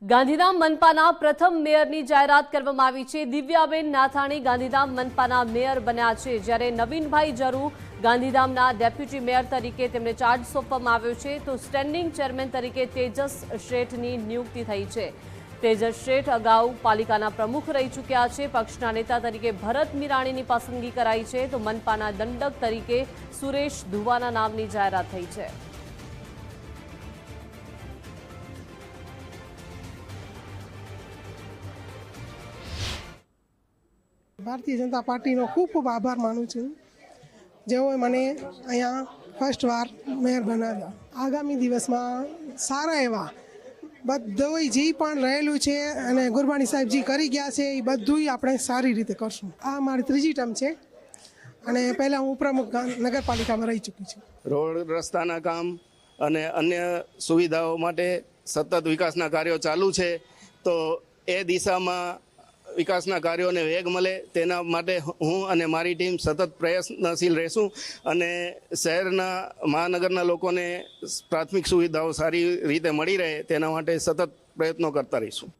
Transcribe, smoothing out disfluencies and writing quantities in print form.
ગાંધીધામ મનપાના પ્રથમ મેયરની જાહેરાત કરવામાં આવી છે। દિવ્યાબેન નાથાણી ગાંધીધામ મનપાના મેયર બન્યા છે, જ્યારે નવીનભાઈ જરુ ગાંધીધામના ડેપ્યુટી મેયર તરીકે તેમને ચાર્જ સોંપવામાં આવ્યો છે। તો સ્ટેન્ડિંગ ચેરમેન તરીકે તેજસ શેઠની નિયુક્તિ થઈ છે। તેજસ શેઠ અગાઉ પાલિકાના પ્રમુખ રહી ચૂક્યા છે। પક્ષના નેતા તરીકે ભરત મીરાણીની પસંદગી કરાઈ છે, તો મનપાના દંડક તરીકે સુરેશ ધુવાના નામની જાહેરાત થઈ છે। ભારતીય જનતા પાર્ટીનો ખૂબ ખૂબ આભાર માનું છું, જેઓએ મને અહીંયા ફર્સ્ટ વાર મેયર બનાવ્યા। આગામી દિવસમાં સારા એવા બધું જે પણ રહેલું છે અને ગુરબાણી સાહેબ જે કરી ગયા છે એ બધું આપણે સારી રીતે કરશું। આ મારી ત્રીજી ટર્મ છે અને પહેલાં હું પ્રમુખ નગરપાલિકામાં રહી ચૂકી છું। રોડ રસ્તાના કામ અને અન્ય સુવિધાઓ માટે સતત વિકાસના કાર્યો ચાલુ છે, તો એ દિશામાં વિકાસના કાર્યોને વેગ મળે તેના માટે હું અને મારી ટીમ સતત પ્રયત્નશીલ રહેશું અને શહેરના મહાનગરના લોકોને પ્રાથમિક સુવિધાઓ સારી રીતે મળી રહે તેના માટે સતત પ્રયત્નો કરતા રહીશું।